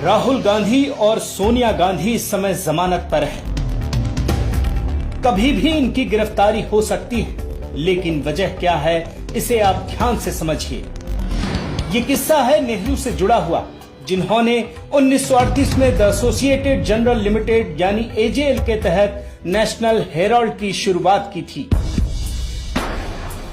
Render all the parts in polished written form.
राहुल गांधी और सोनिया गांधी इस समय जमानत पर हैं। कभी भी इनकी गिरफ्तारी हो सकती है, लेकिन वजह क्या है इसे आप ध्यान से समझिए। ये किस्सा है नेहरू से जुड़ा हुआ, जिन्होंने 1938 में द एसोसिएटेड जनरल लिमिटेड यानी एजेएल के तहत नेशनल हेराल्ड की शुरुआत की थी।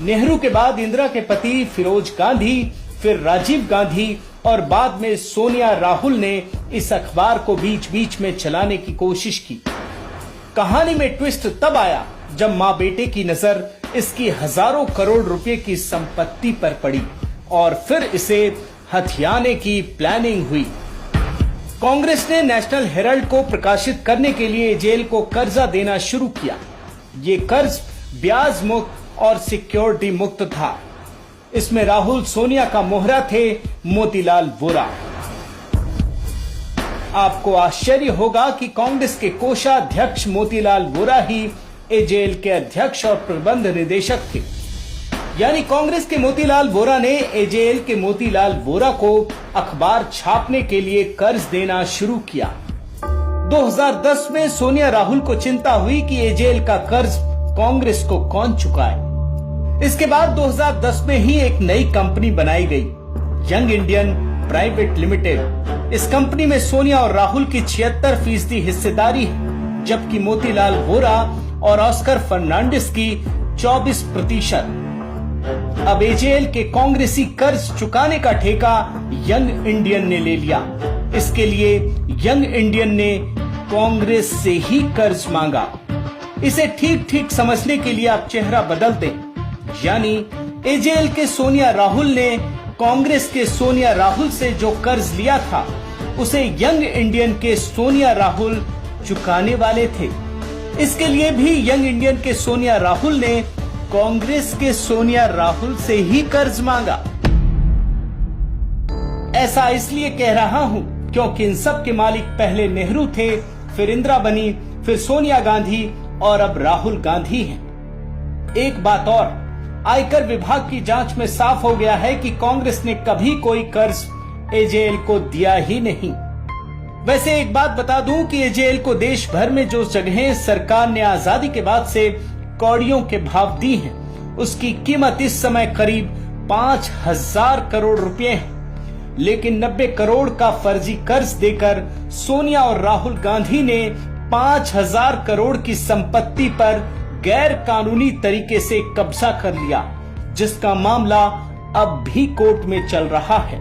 नेहरू के बाद इंदिरा के पति फिरोज गांधी, फिर राजीव गांधी और बाद में सोनिया राहुल ने इस अखबार को बीच बीच में चलाने की कोशिश की। कहानी में ट्विस्ट तब आया जब मां बेटे की नजर इसकी हजारों करोड़ रुपए की संपत्ति पर पड़ी और फिर इसे हथियाने की प्लानिंग हुई। कांग्रेस ने नेशनल हेराल्ड को प्रकाशित करने के लिए जेल को कर्जा देना शुरू किया। ये कर्ज ब्याज मुक्त और सिक्योरिटी मुक्त था। इसमें राहुल सोनिया का मोहरा थे मोतीलाल वोरा। आपको आश्चर्य होगा कि कांग्रेस के कोषाध्यक्ष मोतीलाल वोरा ही एजेएल के अध्यक्ष और प्रबंध निदेशक थे। यानी कांग्रेस के मोतीलाल वोरा ने एजेएल के मोतीलाल वोरा को अखबार छापने के लिए कर्ज देना शुरू किया। 2010 में सोनिया राहुल को चिंता हुई कि एजेएल का कर्ज कांग्रेस को कौन चुकाए। इसके बाद 2010 में ही एक नई कंपनी बनाई गई, यंग इंडियन प्राइवेट लिमिटेड। इस कंपनी में सोनिया और राहुल की 76% हिस्सेदारी है, जबकि मोतीलाल वोरा और ऑस्कर फर्नांडिस की 24%। अब एजेएल के कांग्रेसी कर्ज चुकाने का ठेका यंग इंडियन ने ले लिया। इसके लिए यंग इंडियन ने कांग्रेस से ही कर्ज मांगा। इसे ठीक ठीक समझने के लिए आप चेहरा बदल दें, यानी एजेएल के सोनिया राहुल ने कांग्रेस के सोनिया राहुल से जो कर्ज लिया था उसे यंग इंडियन के सोनिया राहुल चुकाने वाले थे। इसके लिए भी यंग इंडियन के सोनिया राहुल ने कांग्रेस के सोनिया राहुल से ही कर्ज मांगा। ऐसा इसलिए कह रहा हूं क्योंकि इन सब के मालिक पहले नेहरू थे, फिर इंदिरा बनी, फिर सोनिया गांधी और अब राहुल गांधी हैं। एक बात और, आयकर विभाग की जांच में साफ हो गया है कि कांग्रेस ने कभी कोई कर्ज एजेएल को दिया ही नहीं। वैसे एक बात बता दूं कि एजेएल को देश भर में जो जगहें सरकार ने आजादी के बाद से कौड़ियों के भाव दी हैं, उसकी कीमत इस समय करीब 5000 करोड़ रुपए है। लेकिन 90 करोड़ का फर्जी कर्ज देकर सोनिया और राहुल गांधी ने 5000 करोड़ की संपत्ति पर गैर कानूनी तरीके से कब्जा कर लिया, जिसका मामला अब भी कोर्ट में चल रहा है।